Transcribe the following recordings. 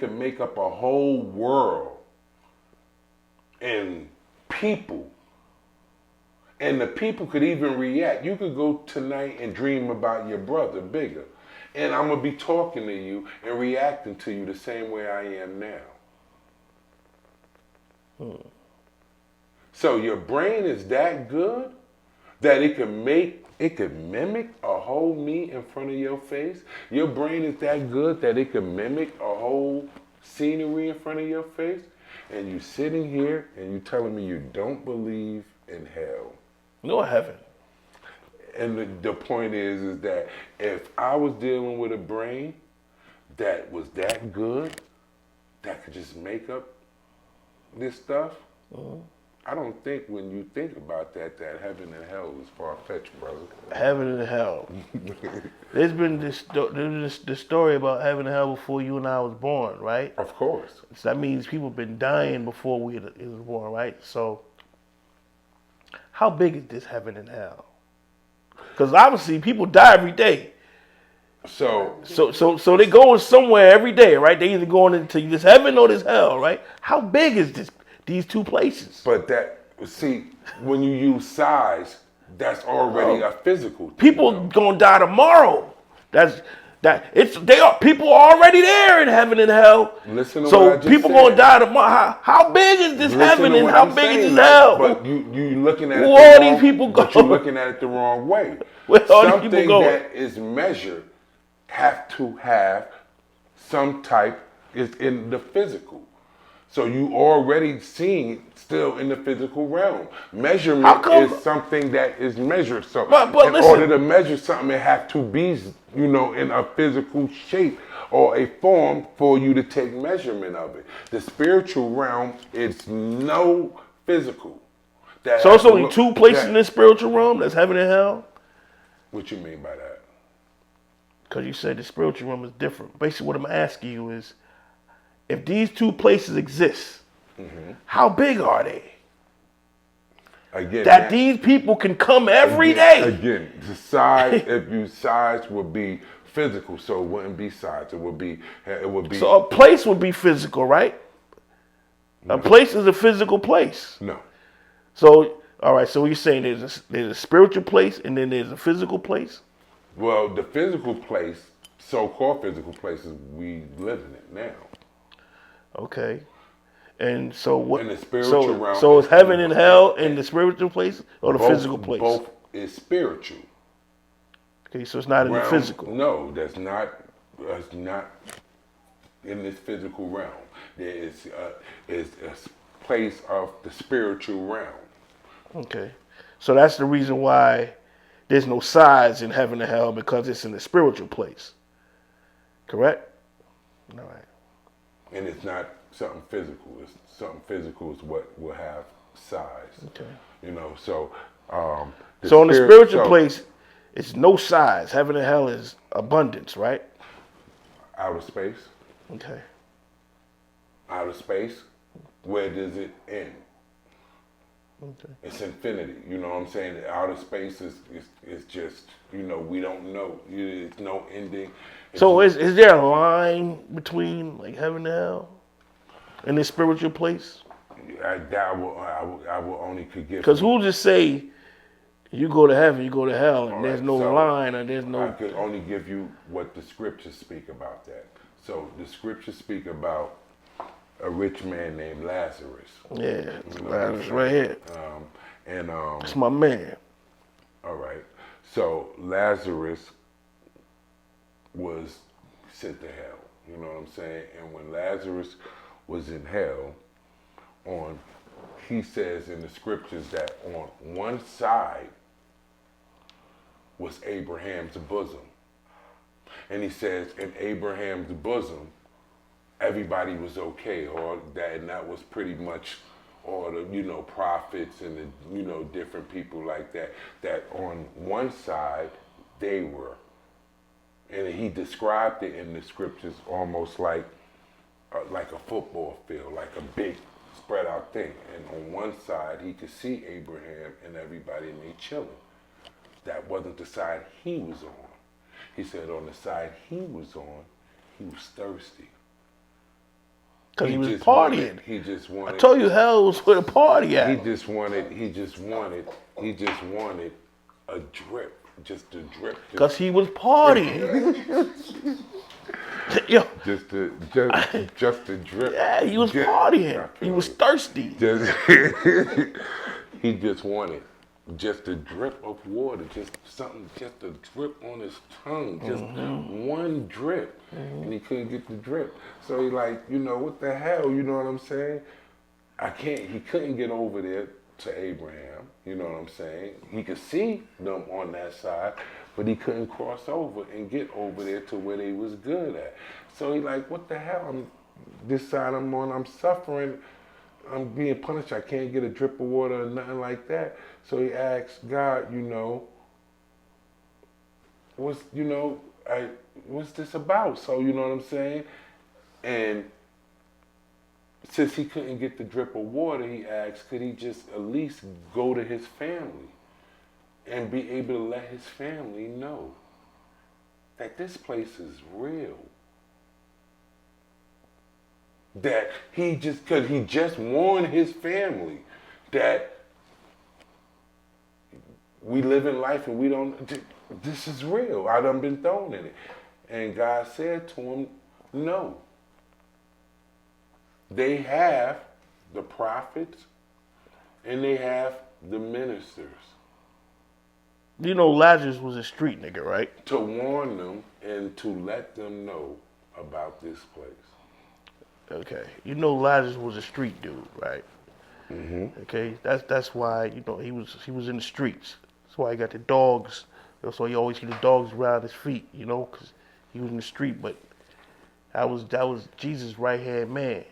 could make up a whole world and people. And the people could even react. You could go tonight and dream about your brother, Bigga. And I'm going to be talking to you and reacting to you the same way I am now. So your brain is that good that it can mimic a whole me in front of your face. Your brain is that good that it can mimic a whole scenery in front of your face. And you sitting here and you telling me you don't believe in hell. No heaven. And the point is that if I was dealing with a brain that was that good, that could just make up this stuff, I don't think when you think about that heaven and hell is far-fetched, brother. Heaven and hell. There's been this story about heaven and hell before you and I was born, right? Of course. So that means people have been dying before we was born, right? So how big is this heaven and hell? Because obviously people die every day. So they going somewhere every day, right? They either going into this heaven or this hell, right? How big is these two places? But when you use size, that's already a physical thing. People gonna die tomorrow. People are already there in heaven and hell. Listen to what I just people said. Gonna die tomorrow. How big is this heaven and how big is this hell? But you looking at it. Where all these people But going? you're looking at it the wrong way. Where all these people Something going? that is measured have to have some type is in the physical. So you already seeing still in the physical realm. Measurement is something that is measured. So in order to measure something, it have to be, in a physical shape or a form for you to take measurement of it. The spiritual realm is no physical. So it's only two places in the spiritual realm, that's heaven and hell? What you mean by that? Because you said the spiritual realm is different. Basically what I'm asking you is, if these two places exist, how big are they? Again, these people can come every day. Again, the size, size would be physical, so it wouldn't be size. It would be. So a place would be physical, right? A place is a physical place. No. So, all right, so you're saying there's a spiritual place and then there's a physical place? Well, the physical place, so-called physical places, we live in it now. Okay. And so what? In the spiritual realm. So is heaven and hell in the spiritual place or the physical place? Both is spiritual. Okay, so it's not in the physical. No, that's not in this physical realm. There is a place of the spiritual realm. Okay. So that's the reason why there's no size in heaven and hell, because it's in the spiritual place. Correct? All right. And it's not something physical. It's something physical is what will have size. Okay. So in the spiritual place, it's no size. Heaven and hell is abundance, right? Outer space. Okay. Outer space, where does it end? Okay. It's infinity. You know what I'm saying? The outer space is just, we don't know. There's no ending. So is there a line between like heaven and hell in this spiritual place? I will only could give. Because who just say you go to heaven, you go to hell, and there's no line, and there's no. I could only give you what the scriptures speak about that. So the scriptures speak about a rich man named Lazarus. Yeah, Lazarus right here. That's my man. All right. So Lazarus was sent to hell. You know what I'm saying? And when Lazarus was in hell, he says in the scriptures that on one side was Abraham's bosom. And he says in Abraham's bosom, everybody was okay, and that was pretty much all the, prophets and the, different people like that on one side they were. And he described it in the scriptures almost like a football field, like a big spread out thing. And on one side, he could see Abraham and everybody, and they chilling. That wasn't the side he was on. He said on the side he was on, he was thirsty. Because he was just partying. He just wanted. I told you hell was where the party at. He just wanted a drip, just a drip. Because he was partying. Yo, just a drip. yeah, he was partying. He was thirsty. He just wanted just a drip of water, just something, just a drip on his tongue, just one drip, and he couldn't get the drip. So he like, what the hell, you know what I'm saying? He couldn't get over there to Abraham, you know what I'm saying? He could see them on that side, but he couldn't cross over and get over there to where they was good at. So he like, what the hell, this side I'm on, I'm suffering, I'm being punished, I can't get a drip of water or nothing like that. So he asked God, what's this about? So you know what I'm saying? And since he couldn't get the drip of water, he asked, could he just at least go to his family and be able to let his family know that this place is real? That because he just warned his family that we live in life and we don't, this is real. I done been thrown in it. And God said to him, no. They have the prophets and they have the ministers. You know Lazarus was a street nigga, right? To warn them and to let them know about this place. Okay. You know Lazarus was a street dude, right? Mm-hmm. Okay. That's why, he was in the streets. That's why he got the dogs. That's why you always see the dogs around his feet, because he was in the street. But that was Jesus' right-hand man.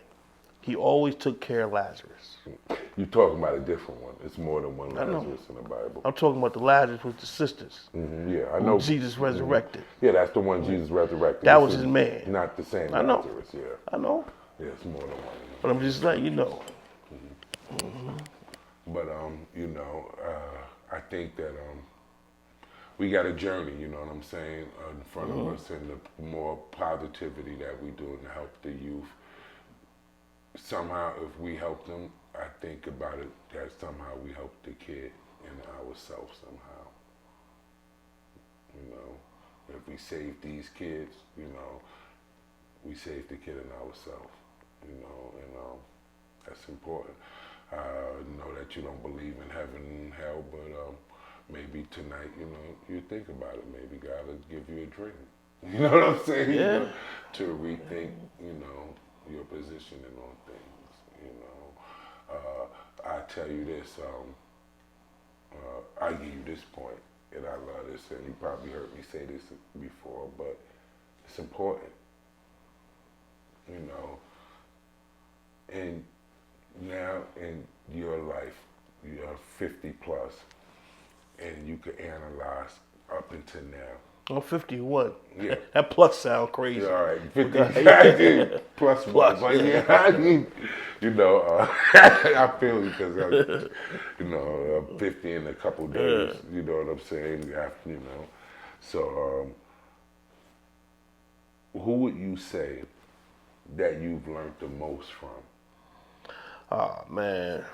He always took care of Lazarus. You're talking about a different one. It's more than one Lazarus in the Bible. I'm talking about the Lazarus with the sisters. Mm-hmm. Yeah, I know. Jesus resurrected. Yeah, that's the one Jesus resurrected. That was his man. Not the same I know. Lazarus, yeah. I know. Yeah, it's more than one. But I'm just letting you know. Mm-hmm. But, I think that we got a journey, you know what I'm saying, in front of us, and the more positivity that we do to help the youth. Somehow, if we help them, I think about it that somehow we help the kid and ourselves somehow. If we save these kids, we save the kid and ourselves, and that's important. Know that you don't believe in heaven and hell, but maybe tonight, you think about it. Maybe God will give you a dream. You know what I'm saying? Yeah. To rethink, your positioning on things. I tell you this, I give you this point, and I love this, and you probably heard me say this before, but it's important, and now in your life, you're 50 plus, and you can analyze up until now. I'm 51. Yeah. That plus sound crazy. Yeah, all right, 50 plus one. But yeah, I feel you because I'm 50 in a couple days. You know what I'm saying? So, who would you say that you've learned the most from? Oh man,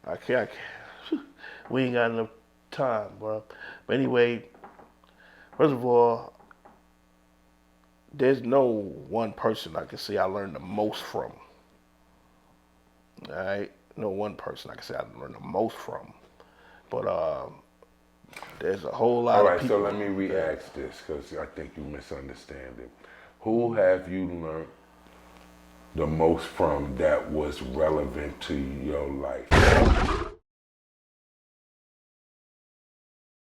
I can't. We ain't got enough time, bro. But anyway. First of all, there's no one person I can say I learned the most from. All right? No one person I can say I learned the most from. But there's a whole lot of people. All right, so let me re-ask this because I think you misunderstand it. Who have you learned the most from that was relevant to your life?